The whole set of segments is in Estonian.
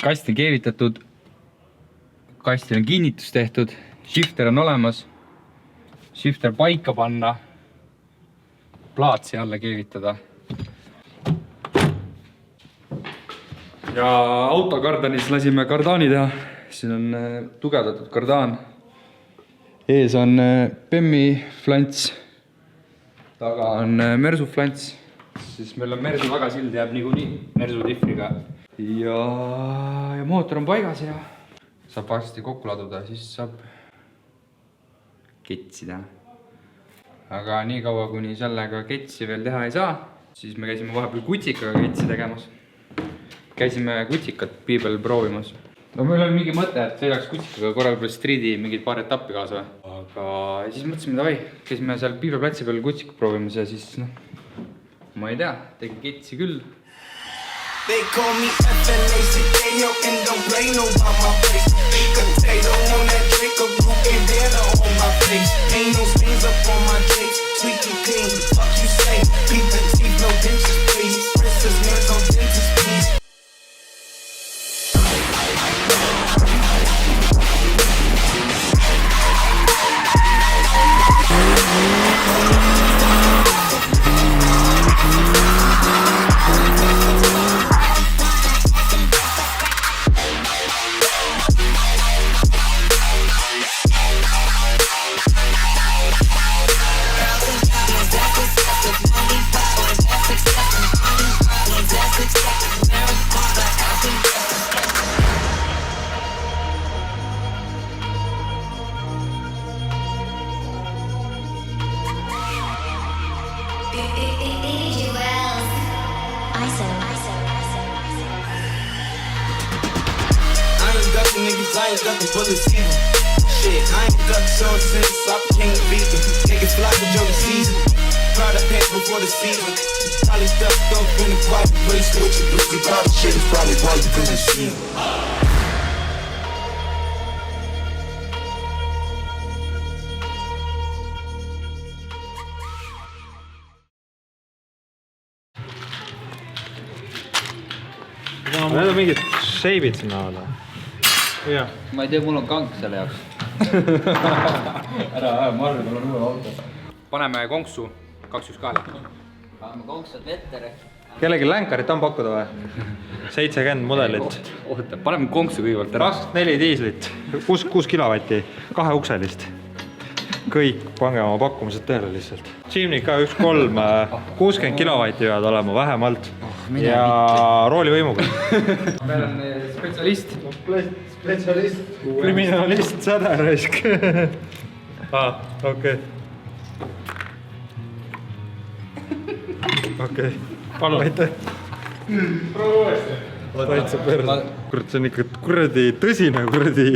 Kast on keevitatud, kastil on kinnitus tehtud, shifter on olemas, shifter paika panna, plaatsi alla keevitada. Ja autokardanis lasime kardaani teha, siin on tugevdatud kardaan. Ees on Bemmi flants, taga on Mersu flants, siis meil on Mersu tagasild jääb niikuinii Mersu diffriga. Ja mootor on paigas ja saab varsti kokku laduda, siis saab ketsi teha. Aga nii kaua, kuni sellega ketsi veel teha ei saa, siis me käisime vahepeal kutsikaga ketsi tegemas. Käisime kutsikat piibel proovimas. No meil oli mingi mõte, et sõidaks kutsikaga korral peal streedi mingid paar etappi kaasa. Aga siis mõtlesime, davai, käisime seal piibelplatsi peal kutsika proovimas ja siis ma ei tea, tegi ketsi küll. They call me FLACKO and don't play no by my face. Big potato on that drink of blue bandana on my face. Ain't no stains up on my drapes, sweet and clean. Fuck you say, beat the teeth, no dentist please. Princess hands on dentist please. I ain't ducking bullets either. Shit, I ain't ducked so since I became a vegan. Niggas fly for Joe the season. Proud of pants before the season. Probably ducked off in a quiet place with your blicky powder shit. It's probably why you couldn't see me. Need on mingid shape'id sinna alla. Jah. Ma ei tea, mul on kank selle jaoks. Ära, ma arvan, mul on uue auto. Paneme konksu 212. Paneme konksud vettere. Kellegi länkarit on pakkuda või? 70 mudelit. Oota, paneme konksu kõigepealt ära. 24 diislit, 6 kilovatti, 2 ukselist. Kõik pange oma pakkumised tööle lihtsalt. Jimny ka 1.3, 60 kilovatti peavad olema vähemalt. Ja roolivõimuga. Meil on spetsialist. Spetsialist. Kriminalist, säderaisk. Okei. Okei. Palun. Aitäh. Proovi uuesti. Taitsa perse. Kurat, see on ikka kuradi tõsine kuradi.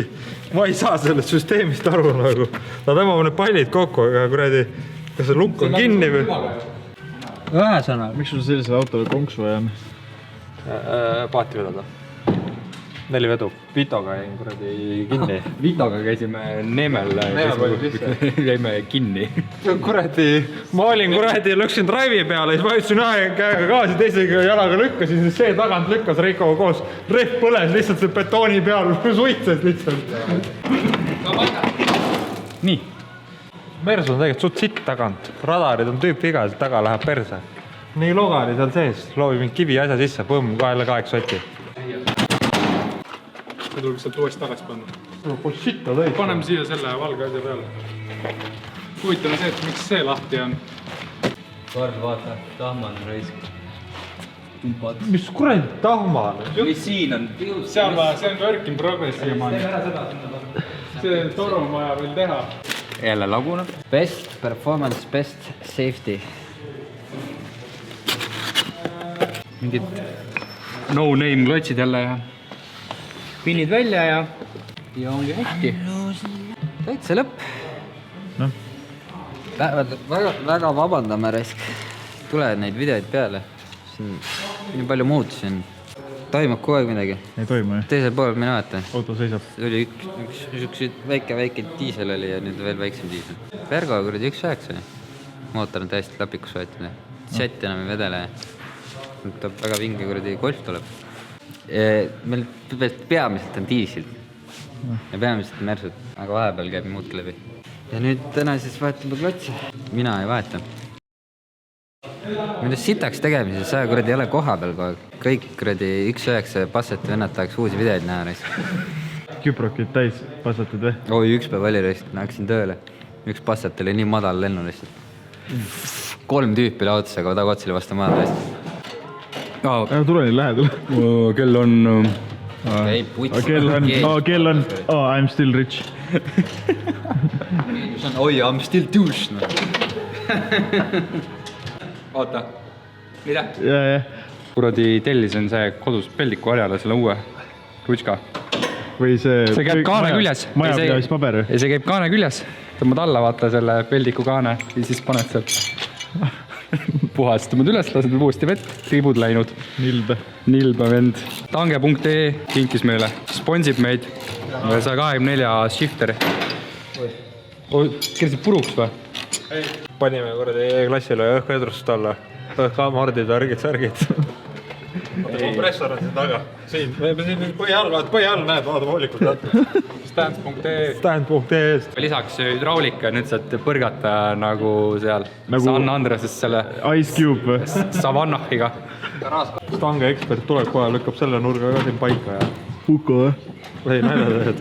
Ma ei saa sellest süsteemist aru nagu. Ta tõmbab need pallid kokku, aga kuradi, kas see lukk on kinni või? Ühesõna, miks sul sellisele autole konksu vaja on? Paati vedada. 4 vedu. Vitoga jäin kuradi kinni. Vitoga käisime Neemel. Jäime kinni. Kuradi, ma olin kuradi, lõksin drive'i peale, siis vajutasin käega gaasi, teisega jalaga lükkasin, siis see tagant lükkas Reikoga koos. Rehv põles lihtsalt see betooni peal, suitses lihtsalt. Nii. Mersu on tegelikult suht sitt tagant. Radarid on tüüpviga, taga läheb perse. Nii logari seal sees, loobi mind kivi asja sisse, põmm, 2 sotti. See tuleb sealt uuesti tagasi panna. Sitta tõi. Paneme siia selle valge asja peale. Huvitav on see, et miks see lahti on. Kord vaata, tahman raisk. Mis kuradi tahmal? Mis siin on? See on work in progress siiamaani. See toru on vaja veel teha. Jälle laguneb. Best performance, best safety. Mingid no-name klotsid jälle ja pinnid välja ja ongi hästi. Täitsa lõpp. Väga vabandame raisk. Tule neid videoid peale. Siin nii palju muutusin. Toimub kogu aeg midagi. Ei toimu, jah? Teisel pool mina vaatan. Auto seisab. Oli üks väike diisel oli ja nüüd veel väiksem diisel. Pergo kuradi 1.9. Mootor on täiesti lapikus võetud. Set enam ei vedele. Nüüd väga vinge kuradi golf tuleb. meil peamiselt on diislid ja peamiselt Mersud, aga vahepeal käib muudki läbi. Ja nüüd täna siis vahetame klotsi. Mina ei vaheta. Millest sitaks tegemises, sa kuradi ei ole koha peal kogu aeg. Kõik kuradi 1.9 Passati vennad tahaks uusi videoid näha reis. Küprokid täis Passatud või? Oi, üks päev oli reis, läksin tööle. Üks Passat oli nii madal lennu lihtsalt. 3 tüüpi lautas, aga taga otsile vastu maad reis. Tule nii lähedal. Kell on... Ei, puts. Kell on, I'm still rich. Oi, I'm still douche. Oota, mida? Ja. Kuradi tellisin see kodus peldiku harjale selle uue rutska. Või see käib kaane küljes. Majapidamispaber või? Ja see käib kaane küljes. Tõmbad alla vaata selle peldiku kaane ja siis paned sealt puhastavad üles, lased uuesti vett, ribud läinud. Nilbe vend. Tange.ee kinkis meile, sponsib meid 124 shifteri. Kersid puruks või? Panime kuradi klassile õhku edrust alla. Õhkamordid, värgid. Kompressor on siin taga. Siin põhi all näed, vaata voolikult. Stand.ee. Lisaks hüdraulika, nüüd saad põrgata nagu seal San Andreses selle Ice Cube või? Savannahiga. Stange ekspert tuleb kohe, lükkab selle nurga ka siin paika ja... Huko või? Ei näidata, et...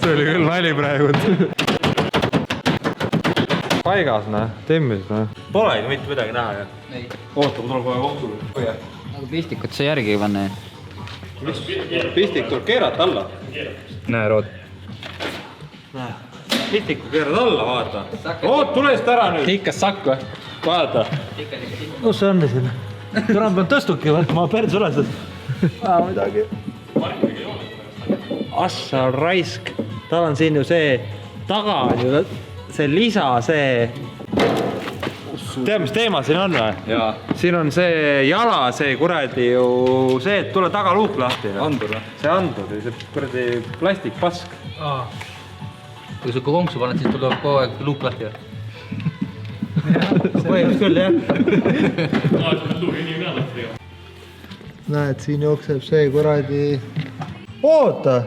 See oli küll nali praegu. Paigas, temmis. Pole mitte midagi näha, jah? Oota, ma tulen kohe kohtule. Nagu pistikut sa järgi ei panne. Pistik tuleb keerata alla. Näe, Rood. Pistikku keerad alla, vaata. Oot, tule eest ära nüüd. Ikkas sakk või? Vaata. Kus see on siin? Täna pean tõstuki võtma, perds üles. Midagi. Assa raisk. Tal on siin ju see taga on ju see lisa, see... Tead, mis teema siin on või? Jaa. Siin on see jala, see kuradi ju see, et tule tagaluuk lahti. Andur või? See andur, see kuradi plastikpask. Kui sa konksu paned, siis tuleb kogu aeg luuk lahti. Põhjus küll, jah. Näed, siin jookseb see kuradi... Oota!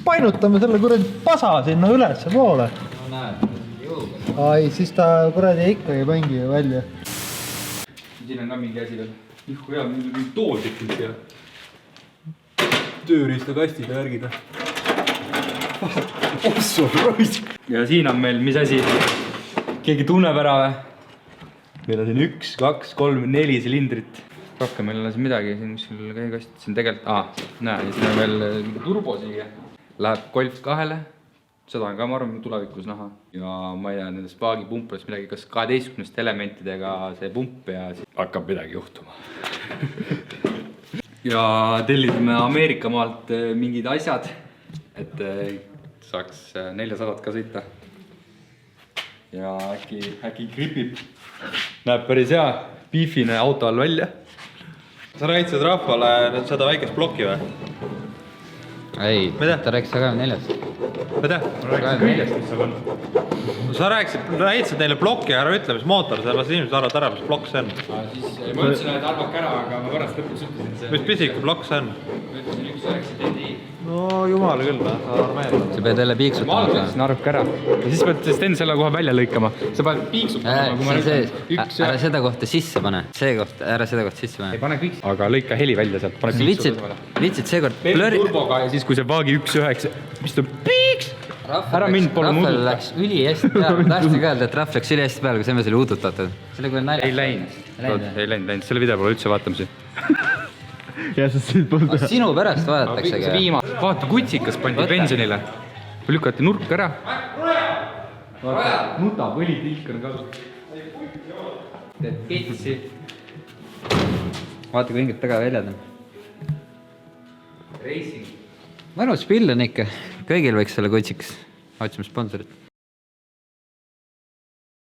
Painutame selle kuradi pasa sinna ülesse poole. Ai, siis ta kuradi ikkagi mängi välja. Siin on ka mingi asi veel. Ihku hea, mingi tool tekkinud siia. Tööriistakastid ja värgid. Ossu roisk. Ja siin on meil, mis asi? Keegi tunneb ära või? Meil on siin 1, 2, 3, 4 silindrit. Rohkem meil on siin midagi, siin kuskil käigast. Siin tegelikult, näe, siin on veel turbo siia. Läheb Golf 2-le. Seda on ka, ma arvan, tulevikus näha. Ja ma ei tea, nendest vaagipumpadest midagi, kas 12 elementidega see pump ja siis hakkab midagi juhtuma. Ja tellisime Ameerika maalt mingid asjad, et saaks 400 ka sõita. Ja äkki gripib. Näeb päris hea, beefine auto all välja. Sa rääkisid rahvale seda väikest plokki või? Ei, ta rääkis 24-st. Ma tea, sa rääkisid neile plokki, ära ütle, mis mootor, sa las inimesed arvad ära, mis plokk see on. Siis ma ütlesin, et arvake ära, aga ma pärast lõpuks ütlesin see. Mis pisiku plokk see on? Ma ütlesin 1.9 TDI. No jumal küll, Sa pead jälle Ma piiksutama. alguses arvake ära. Ja siis pead Sten selle kohe välja lõikama. Sa pead piiksutama, kui ma sees. ütlen. Ära seda kohta sisse pane. See koht, ära seda kohta sisse pane. Ei pane kõik. Aga lõika heli välja sealt. Pane Vitsid seekord turboga ja siis kui see vaagi 1.9, mis ta piiks. Ära mind pole Rahval muuduta. läks üli hästi peale. Tahtsin ka öelda, et rahv läks üli hästi peale, kui see mees oli uudutatud. See oli küll nalja. Ei läinud. Selle video pole üldse vaatamise. ja sest siit polnud teha. Sinu pärast vaadataksegi. Vaata, kutsikas pandi pensionile. Lükati nurk ära. Vaata, nutab, õlitilk on ka. Teed ketsi. Vaata, kui mingid taga väljad on. Racing. Mõnus pill on ikka. Kõigil võiks olla kutsikas. Otsime sponsorit.